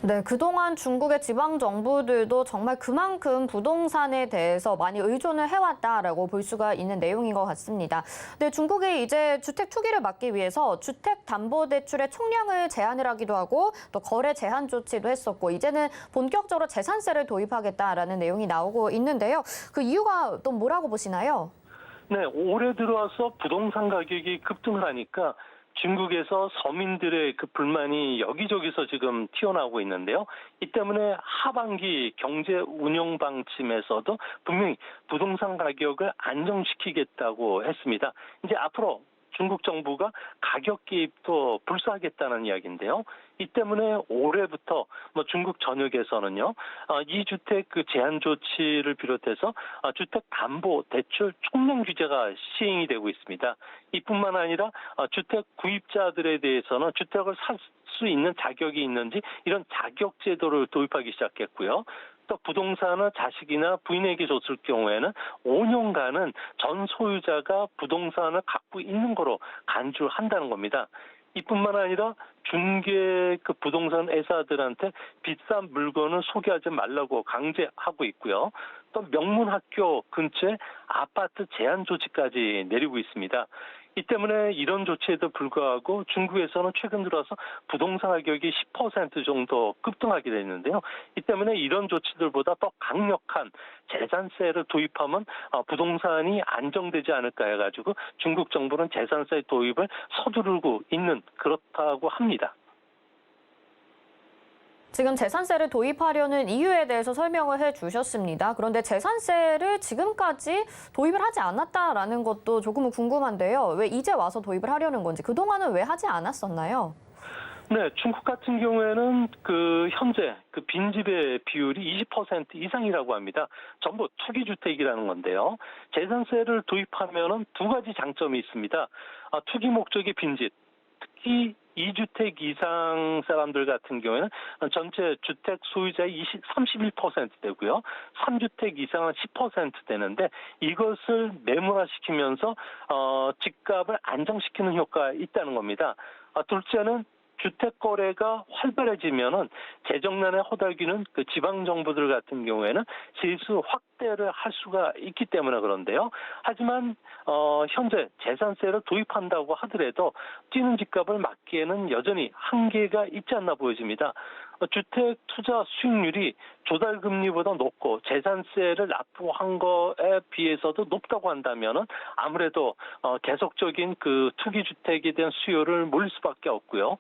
[SPEAKER 2] 네, 그동안 중국의 지방 정부들도 정말 그만큼 부동산에 대해서 많이 의존을 해왔다라고 볼 수가 있는 내용인 것 같습니다. 네, 중국이 이제 주택 투기를 막기 위해서 주택담보대출의 총량을 제한을 하기도 하고 또 거래 제한 조치도 했었고 이제는 본격적으로 재산세를 도입하겠다라는 내용이 나오고 있는데요. 그 이유가 또 뭐라고 보시나요?
[SPEAKER 6] 네, 올해 들어와서 부동산 가격이 급등을 하니까 중국에서 서민들의 그 불만이 여기저기서 지금 튀어나오고 있는데요. 이 때문에 하반기 경제 운영 방침에서도 분명히 부동산 가격을 안정시키겠다고 했습니다. 이제 앞으로 중국 정부가 가격 개입도 불사하겠다는 이야기인데요. 이 때문에 올해부터 중국 전역에서는요, 2주택 그 제한 조치를 비롯해서 주택 담보 대출 총량 규제가 시행이 되고 있습니다. 이뿐만 아니라 주택 구입자들에 대해서는 주택을 살 수 있는 자격이 있는지 이런 자격 제도를 도입하기 시작했고요. 또 부동산을 자식이나 부인에게 줬을 경우에는 5년간은 전 소유자가 부동산을 갖고 있는 거로 간주한다는 겁니다. 이뿐만 아니라 중개 그 부동산 회사들한테 비싼 물건을 소개하지 말라고 강제하고 있고요. 또 명문 학교 근처에 아파트 제한 조치까지 내리고 있습니다. 이 때문에 이런 조치에도 불구하고 중국에서는 최근 들어서 부동산 가격이 10% 정도 급등하게 됐는데요. 이 때문에 이런 조치들보다 더 강력한 재산세를 도입하면 부동산이 안정되지 않을까 해가지고 중국 정부는 재산세 도입을 서두르고 있는 그렇다고 합니다.
[SPEAKER 2] 지금 재산세를 도입하려는 이유에 대해서 설명을 해주셨습니다. 그런데 재산세를 지금까지 도입을 하지 않았다라는 것도 조금은 궁금한데요. 왜 이제 와서 도입을 하려는 건지 그동안은 왜 하지 않았었나요?
[SPEAKER 6] 네, 중국 같은 경우에는 현재 빈집의 비율이 20% 이상이라고 합니다. 전부 투기주택이라는 건데요. 재산세를 도입하면은 두 가지 장점이 있습니다. 투기 목적의 빈집, 특히 2주택 이상 사람들 같은 경우에는 전체 주택 소유자의 31% 되고요. 3주택 이상은 10% 되는데 이것을 매몰화시키면서 집값을 안정시키는 효과가 있다는 겁니다. 둘째는 주택 거래가 활발해지면은 재정난에 허덕이는 그 지방 정부들 같은 경우에는 세수 확대를 할 수가 있기 때문에 그런데요. 하지만 현재 재산세를 도입한다고 하더라도 뛰는 집값을 막기에는 여전히 한계가 있지 않나 보여집니다. 주택 투자 수익률이 조달 금리보다 높고 재산세를 납부한 거에 비해서도 높다고 한다면은 아무래도 계속적인 그 투기 주택에 대한 수요를 몰릴 수밖에 없고요.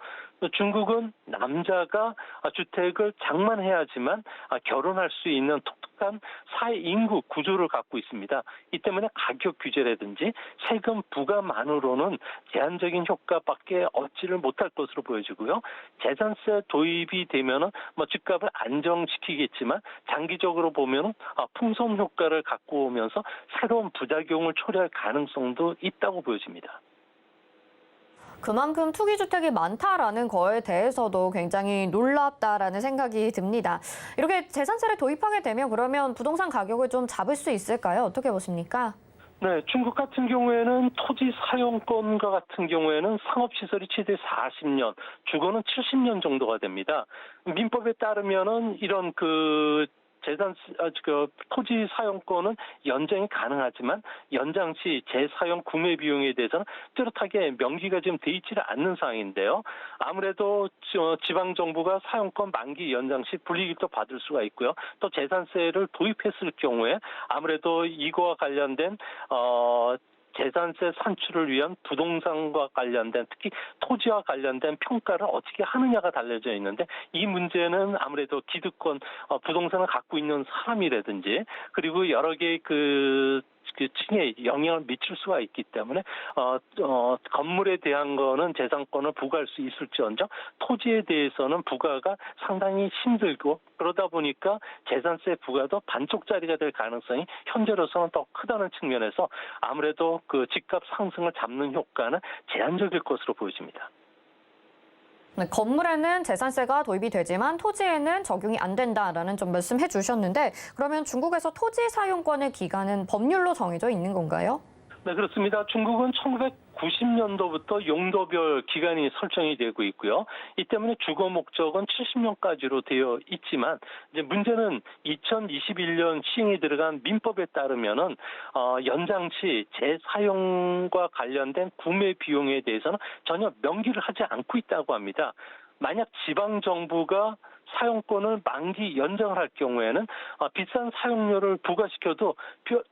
[SPEAKER 6] 중국은 남자가 주택을 장만해야지만 결혼할 수 있는 독특한 사회 인구 구조를 갖고 있습니다. 이 때문에 가격 규제라든지 세금 부과만으로는 제한적인 효과밖에 얻지를 못할 것으로 보여지고요. 재산세 도입이 되면은 집값을 안정시키겠지만 장기적으로 보면은 풍선 효과를 갖고 오면서 새로운 부작용을 초래할 가능성도 있다고 보여집니다.
[SPEAKER 2] 그만큼 투기주택이 많다라는 거에 대해서도 굉장히 놀랍다라는 생각이 듭니다. 이렇게 재산세를 도입하게 되면 그러면 부동산 가격을 좀 잡을 수 있을까요? 어떻게 보십니까?
[SPEAKER 6] 네, 중국 같은 경우에는 토지 사용권과 같은 경우에는 상업시설이 최대 40년, 주거는 70년 정도가 됩니다. 민법에 따르면은 이런 토지 사용권은 연장이 가능하지만 연장 시 재사용 구매 비용에 대해서는 뚜렷하게 명기가 지금 돼 있지를 않는 상황인데요. 아무래도 지방 정부가 사용권 만기 연장 시 불이익도 받을 수가 있고요. 또 재산세를 도입했을 경우에 아무래도 이거와 관련된 재산세 산출을 위한 부동산과 관련된 특히 토지와 관련된 평가를 어떻게 하느냐가 달려져 있는데 이 문제는 아무래도 기득권 부동산을 갖고 있는 사람이라든지 그리고 여러 개의 그 층에 영향을 미칠 수가 있기 때문에 건물에 대한 거는 재산권을 부과할 수 있을지언정 토지에 대해서는 부과가 상당히 힘들고 그러다 보니까 재산세 부과도 반쪽짜리가 될 가능성이 현재로서는 더 크다는 측면에서 아무래도 그 집값 상승을 잡는 효과는 제한적일 것으로 보여집니다.
[SPEAKER 2] 네, 건물에는 재산세가 도입이 되지만 토지에는 적용이 안 된다라는 좀 말씀해 주셨는데 그러면 중국에서 토지 사용권의 기간은 법률로 정해져 있는 건가요?
[SPEAKER 6] 네, 그렇습니다. 중국은 90년도부터 용도별 기간이 설정이 되고 있고요. 이 때문에 주거 목적은 70년까지로 되어 있지만 이제 문제는 2021년 시행에 들어간 민법에 따르면은 연장 시 재사용과 관련된 구매 비용에 대해서는 전혀 명기를 하지 않고 있다고 합니다. 만약 지방 정부가 사용권을 만기 연장을 할 경우에는 비싼 사용료를 부과시켜도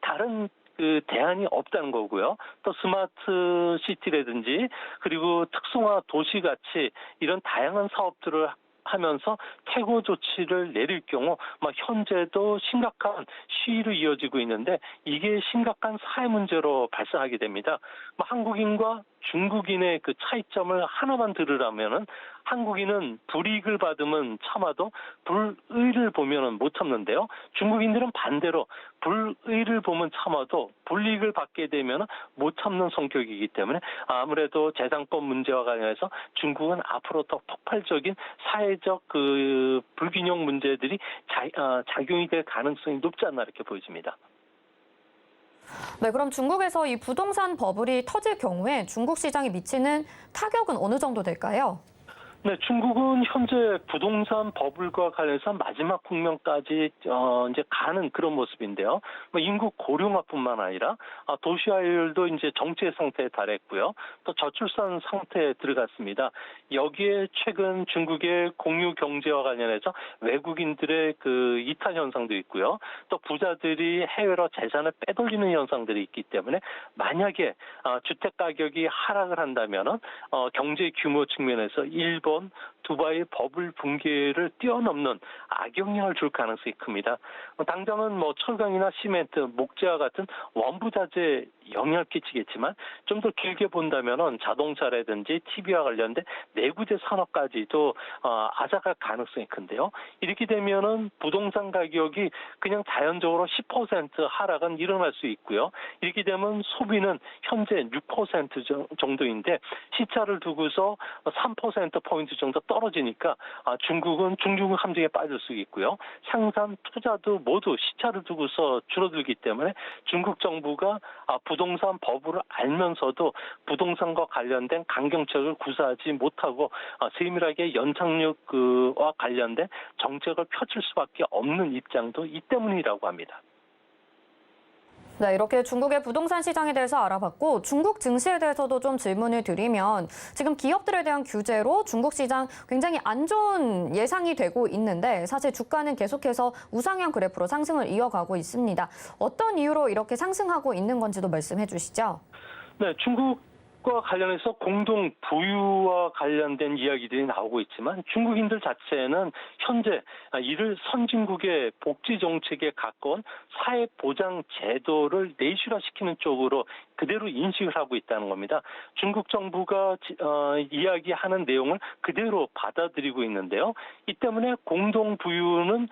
[SPEAKER 6] 다른 그 대안이 없다는 거고요. 또 스마트 시티라든지 그리고 특성화 도시 같이 이런 다양한 사업들을 하면서 퇴고 조치를 내릴 경우 현재도 심각한 시위로 이어지고 있는데 이게 심각한 사회 문제로 발생하게 됩니다. 한국인과 중국인의 그 차이점을 하나만 들으라면은 한국인은 불이익을 받으면 참아도 불의를 보면은 못 참는데요. 중국인들은 반대로 불의를 보면 참아도 불이익을 받게 되면 못 참는 성격이기 때문에 아무래도 재산권 문제와 관련해서 중국은 앞으로 더 폭발적인 사회적 그 불균형 문제들이 작용이 될 가능성이 높지 않나 이렇게 보여집니다.
[SPEAKER 2] 네, 그럼 중국에서 이 부동산 버블이 터질 경우에 중국 시장에 미치는 타격은 어느 정도 될까요?
[SPEAKER 6] 네, 중국은 현재 부동산 버블과 관련해서 마지막 국면까지 이제 가는 그런 모습인데요. 인구 고령화뿐만 아니라 도시화율도 이제 정체 상태에 달했고요. 또 저출산 상태에 들어갔습니다. 여기에 최근 중국의 공유 경제와 관련해서 외국인들의 그 이탈 현상도 있고요. 또 부자들이 해외로 재산을 빼돌리는 현상들이 있기 때문에 만약에 주택 가격이 하락을 한다면은 경제 규모 측면에서 일본, 두바이 버블 붕괴를 뛰어넘는 악영향을 줄 가능성이 큽니다. 당장은 철강이나 시멘트, 목재와 같은 원부 자재에 영향을 끼치겠지만 좀 더 길게 본다면은 자동차라든지 TV와 관련된 내구재 산업까지도 앗아갈 가능성이 큰데요. 이렇게 되면은 부동산 가격이 그냥 자연적으로 10% 하락은 일어날 수 있고요. 이렇게 되면 소비는 현재 6% 정도인데 시차를 두고서 3%포인트 정도 떨어지니까 중국은 중증 함정에 빠질 수 있고요. 생산, 투자도 모두 시차를 두고서 줄어들기 때문에 중국 정부가 부동산 버블을 알면서도 부동산과 관련된 강경책을 구사하지 못하고 세밀하게 연착륙과 관련된 정책을 펼칠 수밖에 없는 입장도 이 때문이라고 합니다.
[SPEAKER 2] 네, 이렇게 중국의 부동산 시장에 대해서 알아봤고 중국 증시에 대해서도 좀 질문을 드리면 지금 기업들에 대한 규제로 중국 시장 굉장히 안 좋은 예상이 되고 있는데 사실 주가는 계속해서 우상향 그래프로 상승을 이어가고 있습니다. 어떤 이유로 이렇게 상승하고 있는 건지도 말씀해 주시죠.
[SPEAKER 6] 네, 중국과 관련해서 공동 부유와 관련된 이야기들이 나오고 있지만 중국인들 자체는 현재 이를 선진국의 복지 정책에 가까운 사회 보장 제도를 내실화시키는 쪽으로 그대로 인식을 하고 있다는 겁니다. 중국 정부가 이야기하는 내용을 그대로 받아들이고 있는데요. 이 때문에 공동 부유는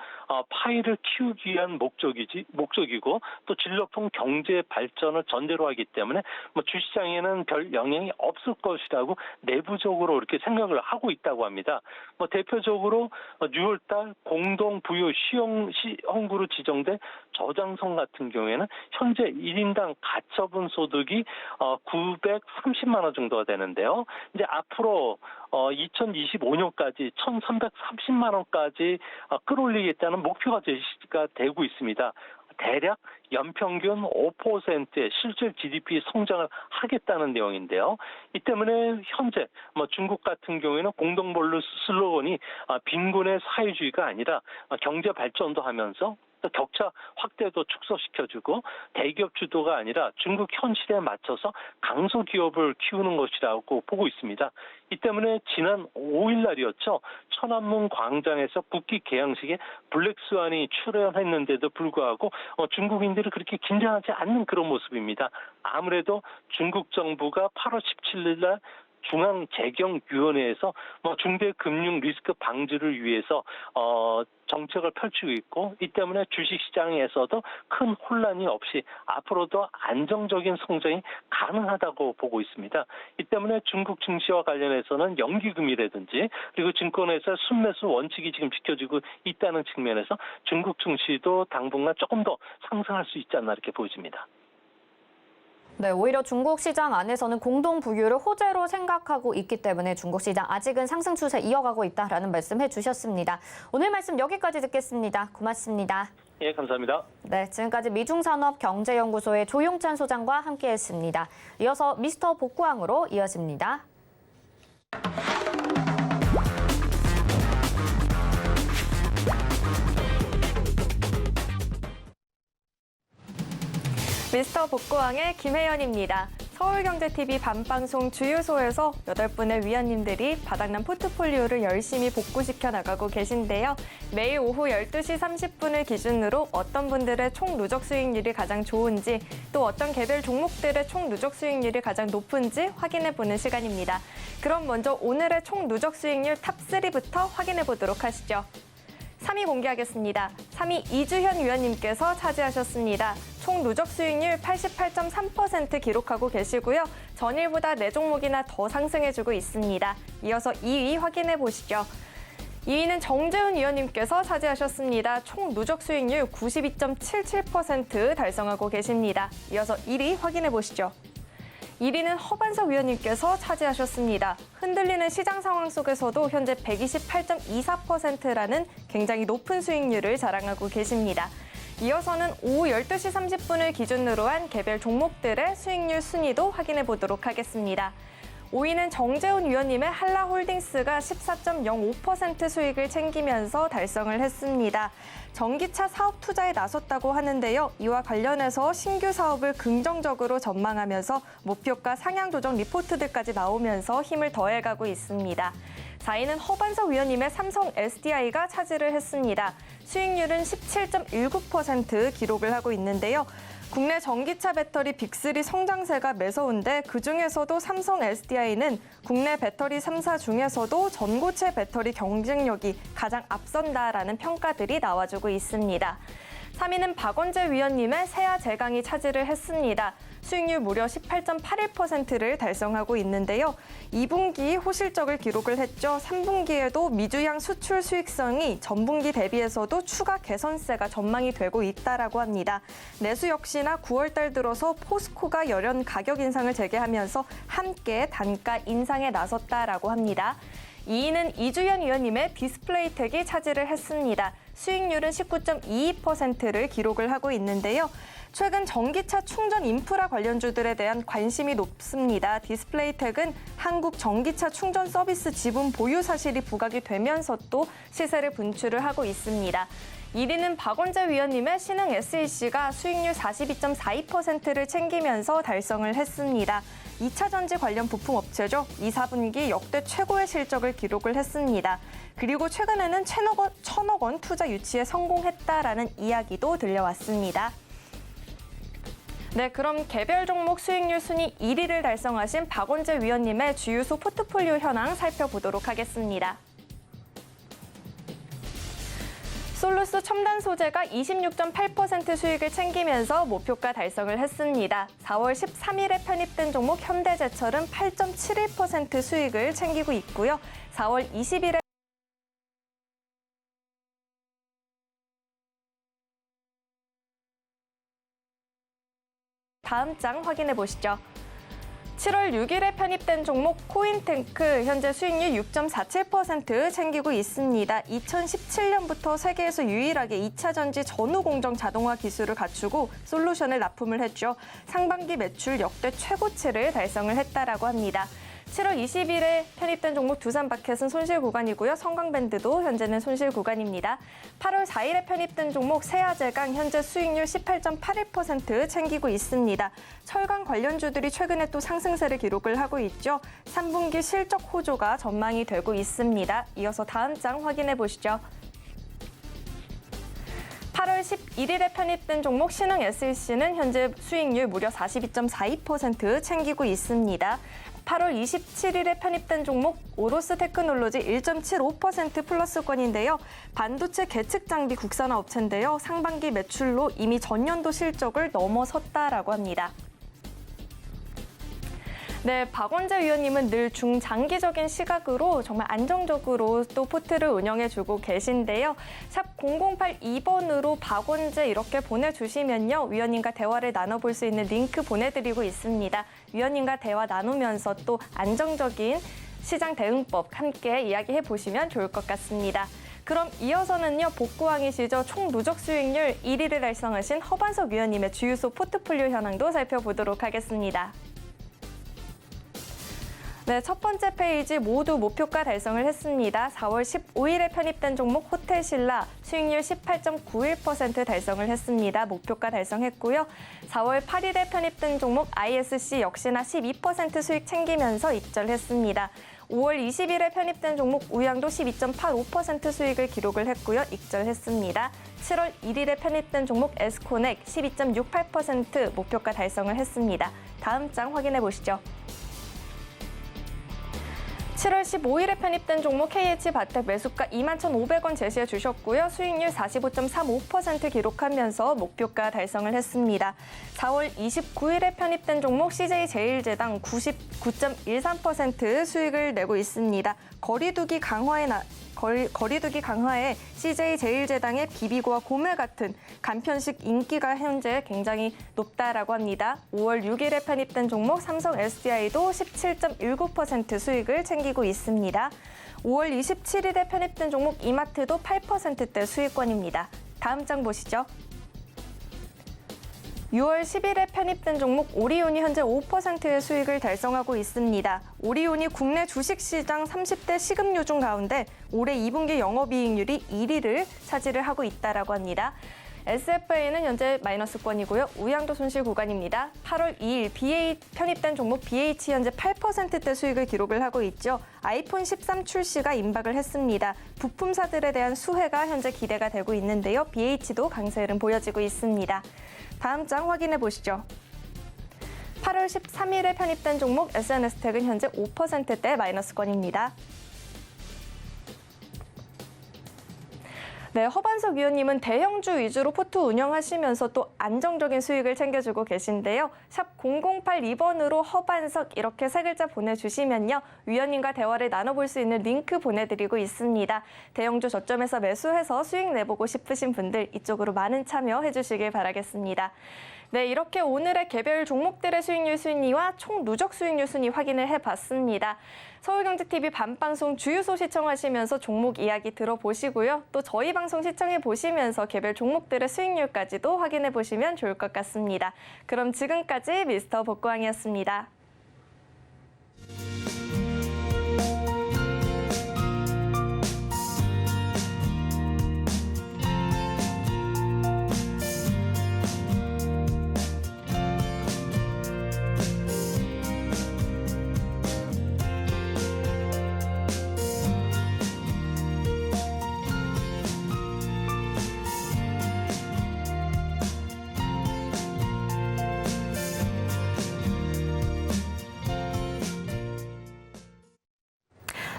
[SPEAKER 6] 파이를 키우기 위한 목적이고 또 질 높은 경제 발전을 전제로 하기 때문에 주시장에는 별 영향이 없을 것이라고 내부적으로 이렇게 생각을 하고 있다고 합니다. 대표적으로 6월달 공동 부유 시형구로 지정된 저장성 같은 경우에는 현재 1인당 가처분 소득이 930만 원 정도가 되는데요. 이제 앞으로 2025년까지 1,330만 원까지 끌어올리겠다는 목표가 제시가 되고 있습니다. 대략 연평균 5%의 실질 GDP 성장을 하겠다는 내용인데요. 이 때문에 현재 중국 같은 경우에는 공동본로 슬로건이 빈곤의 사회주의가 아니라 경제 발전도 하면서 격차 확대도 축소시켜주고 대기업 주도가 아니라 중국 현실에 맞춰서 강소기업을 키우는 것이라고 보고 있습니다. 이 때문에 지난 5일 날이었죠. 천안문 광장에서 국기 개양식에 블랙스완이 출연했는데도 불구하고 중국인들이 그렇게 긴장하지 않는 그런 모습입니다. 아무래도 중국 정부가 8월 17일 날 중앙재경위원회에서 중대금융 리스크 방지를 위해서 정책을 펼치고 있고 이 때문에 주식시장에서도 큰 혼란이 없이 앞으로도 안정적인 성장이 가능하다고 보고 있습니다. 이 때문에 중국 증시와 관련해서는 연기금이라든지 그리고 증권회사 순매수 원칙이 지금 지켜지고 있다는 측면에서 중국 증시도 당분간 조금 더 상승할 수 있지 않나 이렇게 보여집니다.
[SPEAKER 2] 네, 오히려 중국 시장 안에서는 공동 부유를 호재로 생각하고 있기 때문에 중국 시장 아직은 상승 추세 이어가고 있다라는 말씀해 주셨습니다. 오늘 말씀 여기까지 듣겠습니다. 고맙습니다.
[SPEAKER 6] 예, 감사합니다.
[SPEAKER 2] 네, 지금까지 미중산업경제연구소의 조용찬 소장과 함께했습니다. 이어서 미스터 복구왕으로 이어집니다.
[SPEAKER 3] 미스터 복고왕의 김혜연입니다. 서울경제TV 밤방송 주유소에서 8분의 위원님들이 바닥난 포트폴리오를 열심히 복구시켜 나가고 계신데요. 매일 오후 12시 30분을 기준으로 어떤 분들의 총 누적 수익률이 가장 좋은지, 또 어떤 개별 종목들의 총 누적 수익률이 가장 높은지 확인해보는 시간입니다. 그럼 먼저 오늘의 총 누적 수익률 탑3부터 확인해보도록 하시죠. 3위 공개하겠습니다. 3위 이주현 위원님께서 차지하셨습니다. 총 누적 수익률 88.3% 기록하고 계시고요. 전일보다 4종목이나 더 상승해주고 있습니다. 이어서 2위 확인해 보시죠. 2위는 정재훈 위원님께서 차지하셨습니다. 총 누적 수익률 92.77% 달성하고 계십니다. 이어서 1위 확인해 보시죠. 1위는 허반석 위원님께서 차지하셨습니다. 흔들리는 시장 상황 속에서도 현재 128.24%라는 굉장히 높은 수익률을 자랑하고 계십니다. 이어서는 오후 12시 30분을 기준으로 한 개별 종목들의 수익률 순위도 확인해 보도록 하겠습니다. 5위는 정재훈 위원님의 한라홀딩스가 14.05% 수익을 챙기면서 달성을 했습니다. 전기차 사업 투자에 나섰다고 하는데요. 이와 관련해서 신규 사업을 긍정적으로 전망하면서 목표가 상향 조정 리포트들까지 나오면서 힘을 더해가고 있습니다. 4위는 허반석 위원님의 삼성 SDI가 차지를 했습니다. 수익률은 17.19% 기록을 하고 있는데요. 국내 전기차 배터리 빅3 성장세가 매서운데 그중에서도 삼성 SDI는 국내 배터리 3사 중에서도 전고체 배터리 경쟁력이 가장 앞선다라는 평가들이 나와주고 있습니다. 3위는 박원재 위원님의 세아제강이 차지를 했습니다. 수익률 무려 18.81%를 달성하고 있는데요. 2분기 호실적을 기록을 했죠. 3분기에도 미주향 수출 수익성이 전분기 대비해서도 추가 개선세가 전망이 되고 있다라고 합니다. 내수 역시나 9월 달 들어서 포스코가 열연 가격 인상을 재개하면서 함께 단가 인상에 나섰다라고 합니다. 2위는 이주연 위원님의 디스플레이텍이 차지를 했습니다. 수익률은 19.22%를 기록을 하고 있는데요. 최근 전기차 충전 인프라 관련주들에 대한 관심이 높습니다. 디스플레이텍은 한국 전기차 충전 서비스 지분 보유 사실이 부각이 되면서 또 시세를 분출을 하고 있습니다. 1위는 박원재 위원님의 신흥 SEC가 수익률 42.42%를 챙기면서 달성을 했습니다. 2차 전지 관련 부품 업체죠. 2, 4분기 역대 최고의 실적을 기록을 했습니다. 그리고 최근에는 1,000억 원 투자 유치에 성공했다라는 이야기도 들려왔습니다. 네, 그럼 개별 종목 수익률 순위 1위를 달성하신 박원재 위원님의 주유소 포트폴리오 현황 살펴보도록 하겠습니다. 솔루스 첨단 소재가 26.8% 수익을 챙기면서 목표가 달성을 했습니다. 4월 13일에 편입된 종목 현대제철은 8.71% 수익을 챙기고 있고요. 4월 20일에 다음 장 확인해 보시죠. 7월 6일에 편입된 종목 코인탱크 현재 수익률 6.47% 챙기고 있습니다. 2017년부터 세계에서 유일하게 2차 전지 전후 공정 자동화 기술을 갖추고 솔루션을 납품을 했죠. 상반기 매출 역대 최고치를 달성을 했다라고 합니다. 7월 20일에 편입된 종목 두산바켓은 손실 구간이고요. 성광밴드도 현재는 손실 구간입니다. 8월 4일에 편입된 종목 세아제강 현재 수익률 18.81% 챙기고 있습니다. 철강 관련주들이 최근에 또 상승세를 기록을 하고 있죠. 3분기 실적 호조가 전망이 되고 있습니다. 이어서 다음 장 확인해 보시죠. 8월 11일에 편입된 종목 신흥 SEC는 현재 수익률 무려 42.42% 챙기고 있습니다. 8월 27일에 편입된 종목 오로스 테크놀로지 1.75% 플러스권인데요. 반도체 계측 장비 국산화 업체인데요. 상반기 매출로 이미 전년도 실적을 넘어섰다라고 합니다. 네, 박원재 위원님은 늘 중장기적인 시각으로 정말 안정적으로 또 포트를 운영해주고 계신데요. 샵 0082번으로 박원재 이렇게 보내주시면요. 위원님과 대화를 나눠볼 수 있는 링크 보내드리고 있습니다. 위원님과 대화 나누면서 또 안정적인 시장 대응법 함께 이야기해 보시면 좋을 것 같습니다. 그럼 이어서는요, 복구왕이시죠. 총 누적 수익률 1위를 달성하신 허반석 위원님의 주유소 포트폴리오 현황도 살펴보도록 하겠습니다. 네, 첫 번째 페이지 모두 목표가 달성을 했습니다. 4월 15일에 편입된 종목 호텔신라 수익률 18.91% 달성을 했습니다. 목표가 달성했고요. 4월 8일에 편입된 종목 ISC 역시나 12% 수익 챙기면서 입절했습니다. 5월 20일에 편입된 종목 우양도 12.85% 수익을 기록을 했고요. 익절했습니다. 7월 1일에 편입된 종목 에스코넥 12.68% 목표가 달성을 했습니다. 다음 장 확인해 보시죠. 7월 15일에 편입된 종목 KH바텍 매수가 21,500원 제시해 주셨고요. 수익률 45.35% 기록하면서 목표가 달성을 했습니다. 4월 29일에 편입된 종목 CJ제일제당 99.13% 수익을 내고 있습니다. 거리두기 강화에 CJ제일제당의 비비고와 고메 같은 간편식 인기가 현재 굉장히 높다라고 합니다. 5월 6일에 편입된 종목 삼성 SDI도 17.19% 수익을 챙기고 있습니다. 5월 27일에 편입된 종목 이마트도 8%대 수익권입니다. 다음 장 보시죠. 6월 10일에 편입된 종목 오리온이 현재 5%의 수익을 달성하고 있습니다. 오리온이 국내 주식시장 30대 식음유 중 가운데 올해 2분기 영업이익률이 1위를 차지를 하고 있다라고 합니다. SFA는 현재 마이너스권이고요. 우양도 손실 구간입니다. 8월 2일 편입된 종목 BH 현재 8%대 수익을 기록을 하고 있죠. 아이폰 13 출시가 임박을 했습니다. 부품사들에 대한 수혜가 현재 기대가 되고 있는데요. BH도 강세 흐름 보여지고 있습니다. 다음 장 확인해 보시죠. 8월 13일에 편입된 종목 SNS텍은 현재 5%대 마이너스권입니다. 네, 허반석 위원님은 대형주 위주로 포트 운영하시면서 또 안정적인 수익을 챙겨주고 계신데요. 샵 0082번으로 허반석 이렇게 세 글자 보내주시면요. 위원님과 대화를 나눠볼 수 있는 링크 보내드리고 있습니다. 대형주 저점에서 매수해서 수익 내보고 싶으신 분들 이쪽으로 많은 참여해 주시길 바라겠습니다. 네, 이렇게 오늘의 개별 종목들의 수익률 순위와 총 누적 수익률 순위 확인을 해봤습니다. 서울경제TV 밤방송 주유소 시청하시면서 종목 이야기 들어보시고요. 또 저희 방송 시청해보시면서 개별 종목들의 수익률까지도 확인해보시면 좋을 것 같습니다. 그럼 지금까지 미스터 복구왕이었습니다.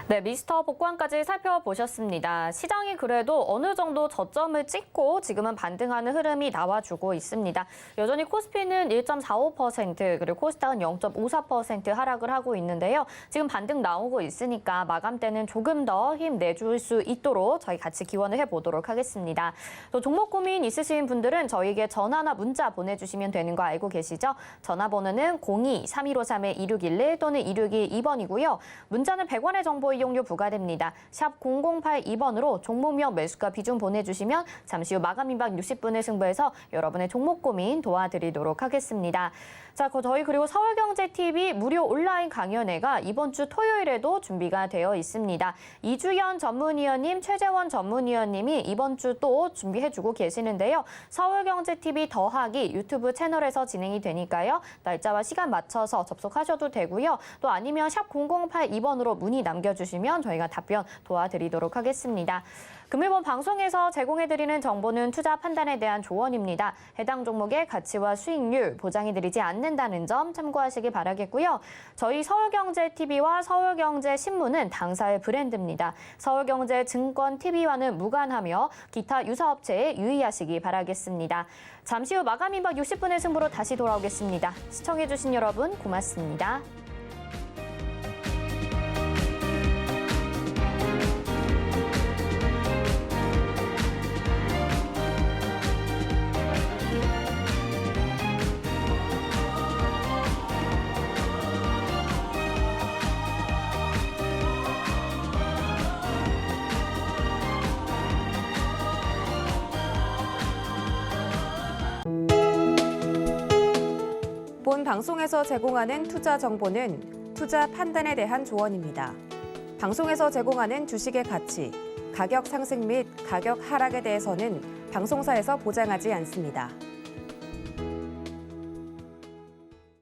[SPEAKER 2] 네, 미스터 복구왕까지 살펴보셨습니다. 시장이 그래도 어느 정도 저점을 찍고 지금은 반등하는 흐름이 나와주고 있습니다. 여전히 코스피는 1.45% 그리고 코스닥은 0.54% 하락을 하고 있는데요. 지금 반등 나오고 있으니까 마감 때는 조금 더 힘내줄 수 있도록 저희 같이 기원을 해보도록 하겠습니다. 또 종목 고민 있으신 분들은 저희에게 전화나 문자 보내주시면 되는 거 알고 계시죠? 전화번호는 02-3153-2611 또는 2612번이고요. 문자는 100원의 정보 이용료 부과됩니다. 샵 0082번으로 종목명 매수가 비중 보내주시면 잠시 후 마감 임박 60분을 승부해서 여러분의 종목 고민 도와드리도록 하겠습니다. 자, 저희 그리고 서울경제TV 무료 온라인 강연회가 이번 주 토요일에도 준비가 되어 있습니다. 이주연 전문위원님, 최재원 전문위원님이 이번 주 또 준비해주고 계시는데요. 서울경제TV 더하기 유튜브 채널에서 진행이 되니까요. 날짜와 시간 맞춰서 접속하셔도 되고요. 또 아니면 샵 0082번으로 문의 남겨주시면 저희가 답변 도와드리도록 하겠습니다. 금일본 방송에서 제공해드리는 정보는 투자 판단에 대한 조언입니다. 해당 종목의 가치와 수익률 보장해드리지 않는다는 점 참고하시기 바라겠고요. 저희 서울경제TV와 서울경제신문은 당사의 브랜드입니다. 서울경제증권TV와는 무관하며 기타 유사업체에 유의하시기 바라겠습니다. 잠시 후 마감 임박 60분의 승부로 다시 돌아오겠습니다. 시청해주신 여러분 고맙습니다.
[SPEAKER 1] 본 방송에서 제공하는 투자 정보는 투자 판단에 대한 조언입니다. 방송에서 제공하는 주식의 가치, 가격 상승 및 가격 하락에 대해서는 방송사에서 보장하지 않습니다.